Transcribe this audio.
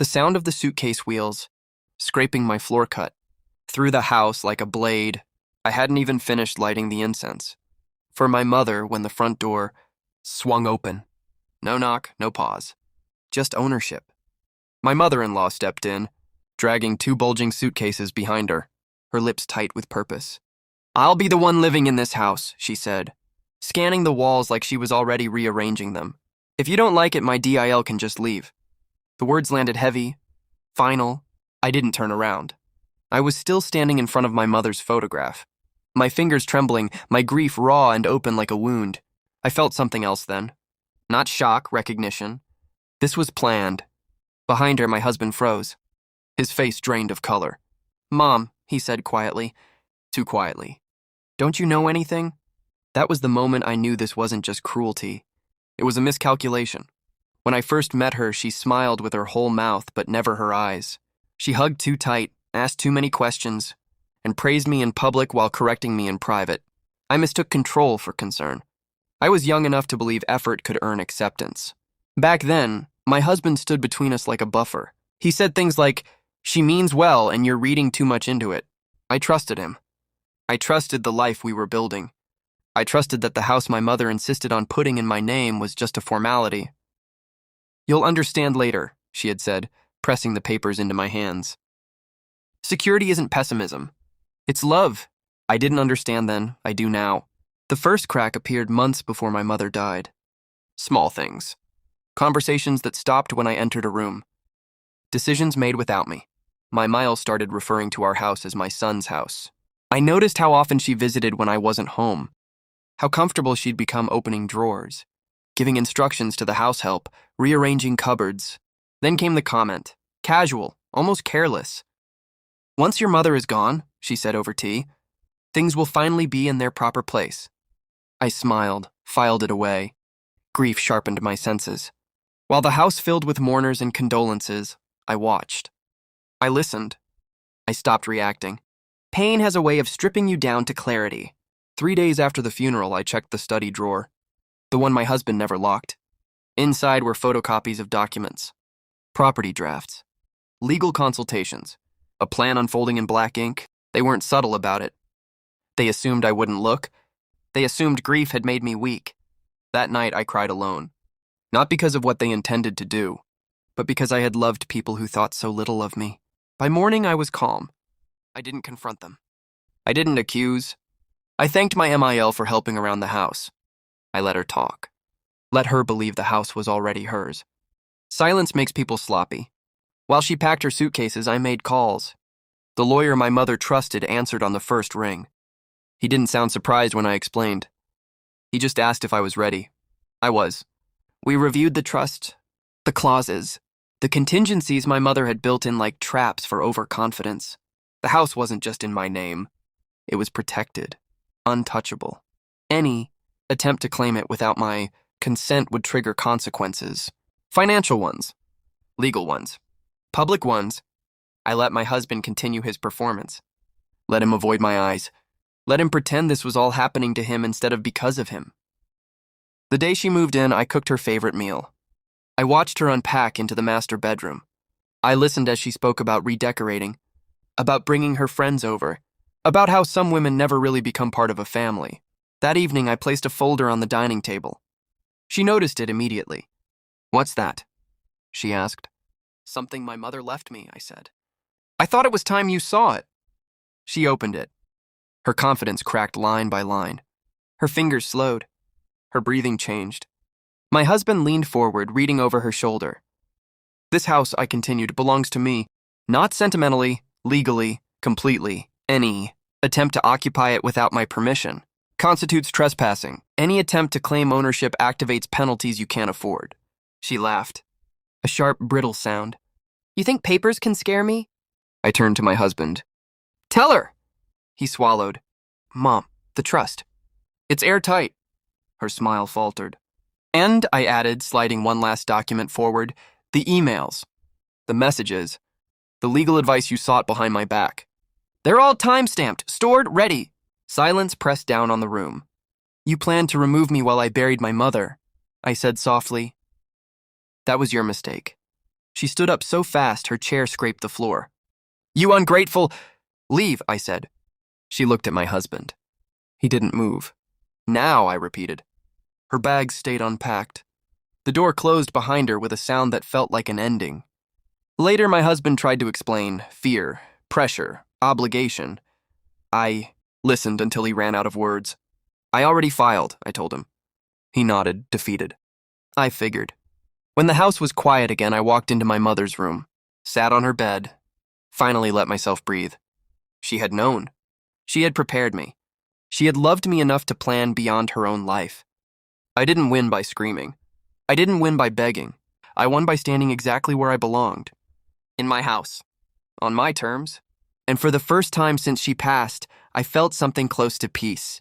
The sound of the suitcase wheels, scraping my floor cut, through the house like a blade. I hadn't even finished lighting the incense. For my mother, when the front door swung open. No knock, no pause. Just ownership. My mother-in-law stepped in, dragging 2 bulging suitcases behind her, her lips tight with purpose. "I'll be the one living in this house," she said, scanning the walls like she was already rearranging them. "If you don't like it, my DIL can just leave." The words landed heavy, final. I didn't turn around. I was still standing in front of my mother's photograph, my fingers trembling, my grief raw and open like a wound. I felt something else then. Not shock, recognition. This was planned. Behind her, my husband froze, his face drained of color. "Mom," he said quietly, too quietly, "don't you know anything?" That was the moment I knew this wasn't just cruelty. It was a miscalculation. When I first met her, she smiled with her whole mouth, but never her eyes. She hugged too tight, asked too many questions, and praised me in public while correcting me in private. I mistook control for concern. I was young enough to believe effort could earn acceptance. Back then, my husband stood between us like a buffer. He said things like, "She means well and you're reading too much into it." I trusted him. I trusted the life we were building. I trusted that the house my mother insisted on putting in my name was just a formality. "You'll understand later," she had said, pressing the papers into my hands. Security isn't pessimism. It's love. I didn't understand then, I do now. The first crack appeared months before my mother died. Small things. Conversations that stopped when I entered a room. Decisions made without me. My Miles started referring to our house as my son's house. I noticed how often she visited when I wasn't home. How comfortable she'd become opening drawers, giving instructions to the house help, rearranging cupboards. Then came the comment, casual, almost careless. "Once your mother is gone," she said over tea, "things will finally be in their proper place." I smiled, filed it away. Grief sharpened my senses. While the house filled with mourners and condolences, I watched. I listened. I stopped reacting. Pain has a way of stripping you down to clarity. 3 days after the funeral, I checked the study drawer, the one my husband never locked. Inside were photocopies of documents, property drafts, legal consultations, a plan unfolding in black ink. They weren't subtle about it. They assumed I wouldn't look. They assumed grief had made me weak. That night, I cried alone. Not because of what they intended to do, but because I had loved people who thought so little of me. By morning, I was calm. I didn't confront them. I didn't accuse. I thanked my MIL for helping around the house. I let her talk. Let her believe the house was already hers. Silence makes people sloppy. While she packed her suitcases, I made calls. The lawyer my mother trusted answered on the first ring. He didn't sound surprised when I explained. He just asked if I was ready. I was. We reviewed the trust, the clauses, the contingencies my mother had built in like traps for overconfidence. The house wasn't just in my name. It was protected, untouchable. Any attempt to claim it without my consent would trigger consequences. Financial ones, legal ones, public ones. I let my husband continue his performance. Let him avoid my eyes. Let him pretend this was all happening to him instead of because of him. The day she moved in, I cooked her favorite meal. I watched her unpack into the master bedroom. I listened as she spoke about redecorating, about bringing her friends over, about how some women never really become part of a family. That evening, I placed a folder on the dining table. She noticed it immediately. "What's that?" she asked. "Something my mother left me," I said. "I thought it was time you saw it." She opened it. Her confidence cracked line by line. Her fingers slowed. Her breathing changed. My husband leaned forward, reading over her shoulder. "This house," I continued, "belongs to me. Not sentimentally, legally, completely. Any attempt to occupy it without my permission constitutes trespassing. Any attempt to claim ownership activates penalties you can't afford." She laughed. A sharp, brittle sound. "You think papers can scare me?" I turned to my husband. "Tell her!" He swallowed. "Mom, the trust. It's airtight." Her smile faltered. "And," I added, sliding one last document forward, "the emails, the messages, the legal advice you sought behind my back. They're all time-stamped, stored, ready." Silence pressed down on the room. "You planned to remove me while I buried my mother," I said softly. "That was your mistake. She stood up so fast her chair scraped the floor. "You ungrateful—" "Leave," I said. She looked at my husband. He didn't move. "Now," I repeated. Her bags stayed unpacked. The door closed behind her with a sound that felt like an ending. Later, my husband tried to explain fear, pressure, obligation. I listened until he ran out of words. "I already filed," I told him. He nodded, defeated. I figured. When the house was quiet again, I walked into my mother's room, sat on her bed, finally let myself breathe. She had known. She had prepared me. She had loved me enough to plan beyond her own life. I didn't win by screaming. I didn't win by begging. I won by standing exactly where I belonged. In my house. On my terms. And for the first time since she passed, I felt something close to peace.